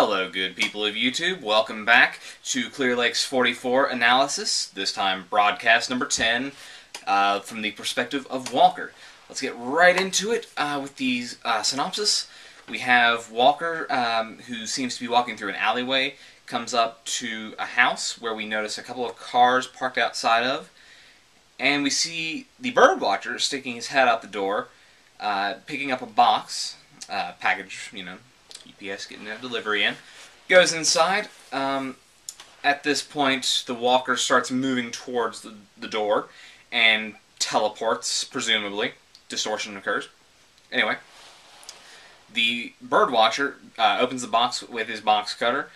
Hello, good people of YouTube. Welcome back to Clear Lake's 44 analysis, this time broadcast number 10, from the perspective of Walker. Let's get right into it with the synopsis. We have Walker, who seems to be walking through an alleyway, comes up to a house where we notice a couple of cars parked outside of, and we see the birdwatcher sticking his head out the door, picking up a box, package, you know, UPS getting a delivery in. Goes inside. At this point, the walker starts moving towards the door and teleports, presumably. Distortion occurs. Anyway, the birdwatcher opens the box with his box cutter,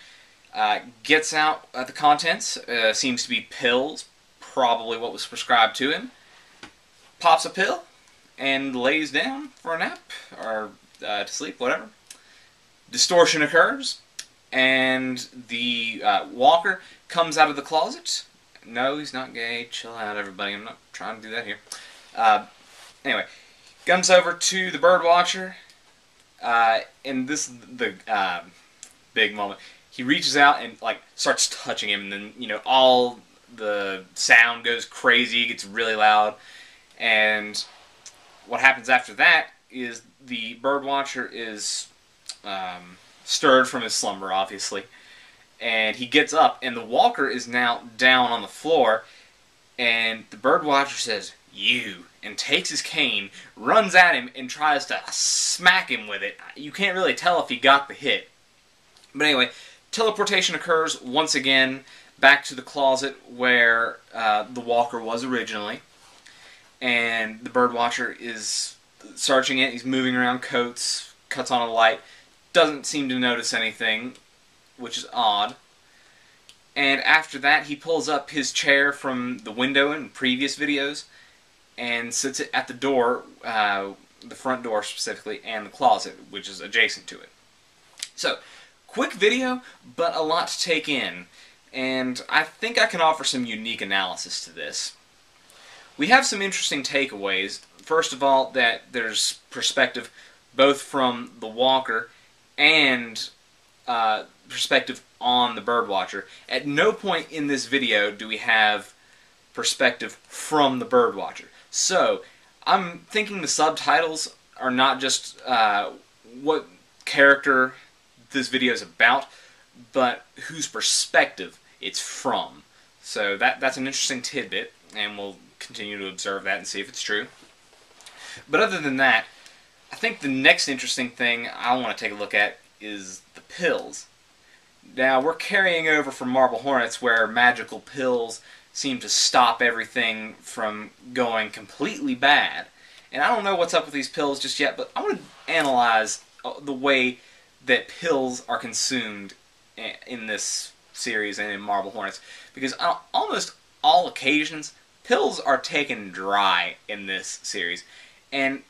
gets out the contents, seems to be pills, probably what was prescribed to him, pops a pill, and lays down for a nap, or to sleep, whatever. Distortion occurs, and the walker comes out of the closet. No, he's not gay. Chill out, everybody. I'm not trying to do that here. Anyway, comes over to the birdwatcher, and this is the big moment. He reaches out and starts touching him, and then all the sound goes crazy, gets really loud, and what happens after that is the birdwatcher is stirred from his slumber, obviously, and he gets up, and the walker is now down on the floor, and the birdwatcher says, "You," and takes his cane, runs at him, and tries to smack him with it. You can't really tell if he got the hit. But anyway, teleportation occurs once again back to the closet where the walker was originally, and the birdwatcher is searching it. He's moving around coats, cuts on a light, doesn't seem to notice anything, which is odd. And after that, he pulls up his chair from the window in previous videos and sits it at the door, the front door specifically, and the closet, which is adjacent to it. So, quick video, but a lot to take in, and I think I can offer some unique analysis to this. We have some interesting takeaways. First of all, that there's perspective both from the walker and perspective on the birdwatcher. At no point in this video do we have perspective from the birdwatcher. So, I'm thinking the subtitles are not just what character this video is about, but whose perspective it's from. So that's an interesting tidbit, and we'll continue to observe that and see if it's true. But other than that, I think the next interesting thing I want to take a look at is the pills. Now, we're carrying over from Marble Hornets, where magical pills seem to stop everything from going completely bad. And I don't know what's up with these pills just yet, but I want to analyze the way that pills are consumed in this series and in Marble Hornets. Because on almost all occasions, pills are taken dry in this series. And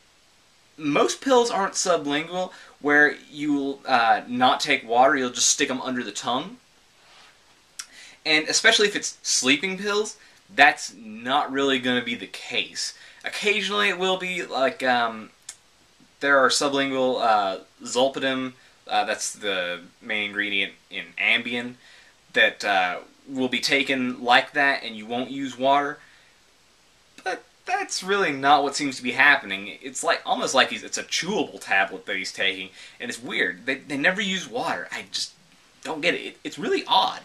most pills aren't sublingual, where you'll not take water, you'll just stick them under the tongue. And especially if it's sleeping pills, that's not really going to be the case. Occasionally it will be, like, there are sublingual zolpidem, that's the main ingredient in Ambien, that will be taken like that, and you won't use water. But that's really not what seems to be happening. It's almost like it's a chewable tablet that he's taking, and it's weird. They never use water. I just don't get it. It's really odd.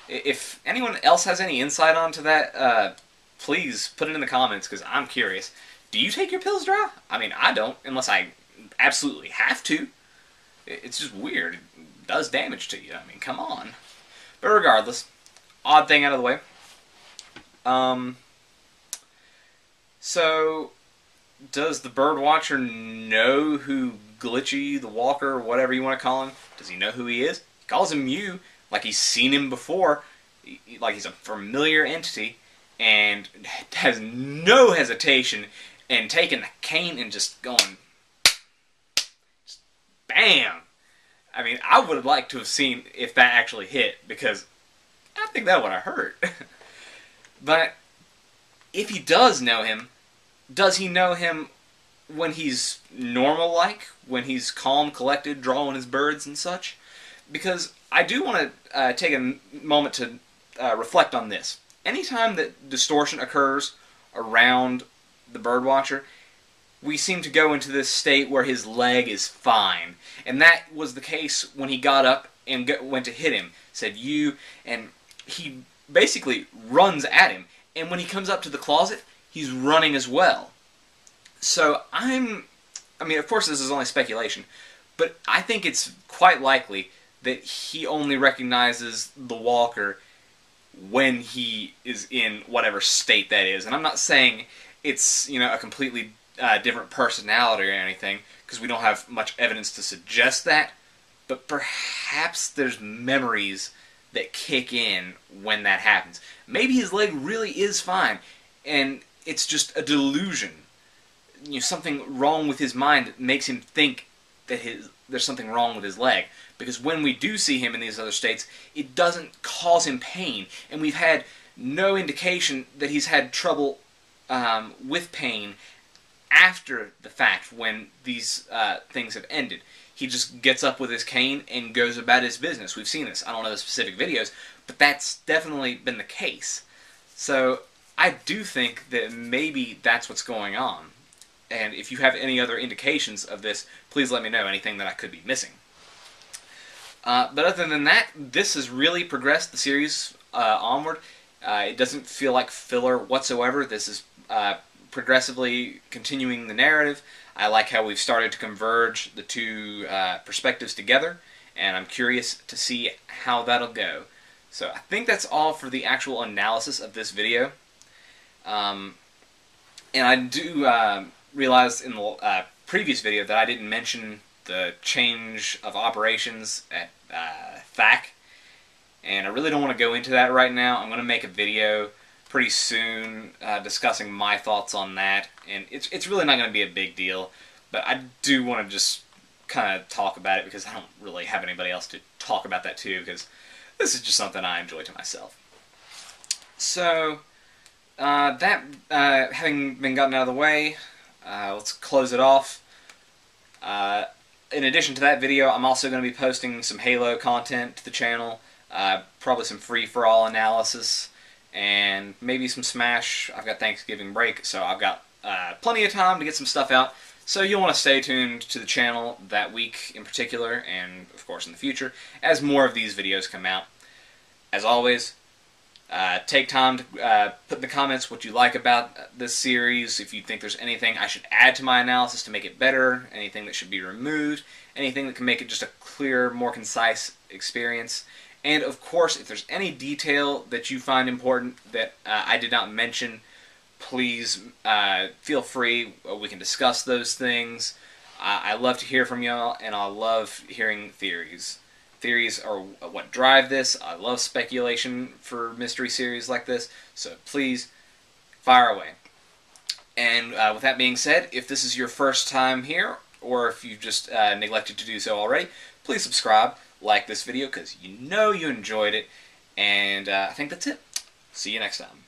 If anyone else has any insight onto that, please put it in the comments, because I'm curious. Do you take your pills dry? I mean, I don't, unless I absolutely have to. It's just weird. It does damage to you. I mean, come on. But regardless, odd thing out of the way. So, does the birdwatcher know who Glitchy, the walker, whatever you want to call him, does he know who he is? He calls him Mew, like he's seen him before, like he's a familiar entity, and has no hesitation in taking the cane and just going, just bam! I mean, I would have liked to have seen if that actually hit, because I think that would have hurt. But if he does know him, does he know him when he's normal-like, when he's calm, collected, drawing his birds and such? because I do want to take a moment to reflect on this. Anytime that distortion occurs around the birdwatcher, we seem to go into this state where his leg is fine. And that was the case when he got up and went to hit him. Said, "You," and he basically runs at him. And when he comes up to the closet, he's running as well. So I mean, of course this is only speculation, but I think it's quite likely that he only recognizes the walker when he is in whatever state that is. And I'm not saying it's, you know, a completely different personality or anything, because we don't have much evidence to suggest that, but perhaps there's memories that kick in when that happens. Maybe his leg really is fine, and it's just a delusion. You know, something wrong with his mind makes him think that there's something wrong with his leg. Because when we do see him in these other states, it doesn't cause him pain, and we've had no indication that he's had trouble with pain after the fact when these things have ended. He just gets up with his cane and goes about his business. We've seen this. I don't know the specific videos, but that's definitely been the case. So I do think that maybe that's what's going on. And if you have any other indications of this, please let me know, anything that I could be missing. But other than that, this has really progressed the series onward. It doesn't feel like filler whatsoever. This is progressively continuing the narrative. I like how we've started to converge the two perspectives together, and I'm curious to see how that'll go. So I think that's all for the actual analysis of this video. And I do realize in the previous video that I didn't mention the change of operations at THAC, and I really don't want to go into that right now. I'm going to make a video pretty soon discussing my thoughts on that, and it's really not going to be a big deal, but I do want to just kind of talk about it because I don't really have anybody else to talk about that to, because this is just something I enjoy to myself. So that having been gotten out of the way, let's close it off. In addition to that video, I'm also going to be posting some Halo content to the channel, probably some free-for-all analysis, and maybe some Smash. I've got Thanksgiving break, so I've got plenty of time to get some stuff out. So you'll want to stay tuned to the channel that week in particular, and of course in the future, as more of these videos come out. As always, take time to put in the comments what you like about this series, if you think there's anything I should add to my analysis to make it better, anything that should be removed, anything that can make it just a clearer, more concise experience. And of course, if there's any detail that you find important that I did not mention, please feel free. We can discuss those things. I love to hear from y'all, and I love hearing theories. Theories are what drive this. I love speculation for mystery series like this, so please fire away. And with that being said, if this is your first time here, or if you've just neglected to do so already, please subscribe, like this video, because you know you enjoyed it, and I think that's it. See you next time.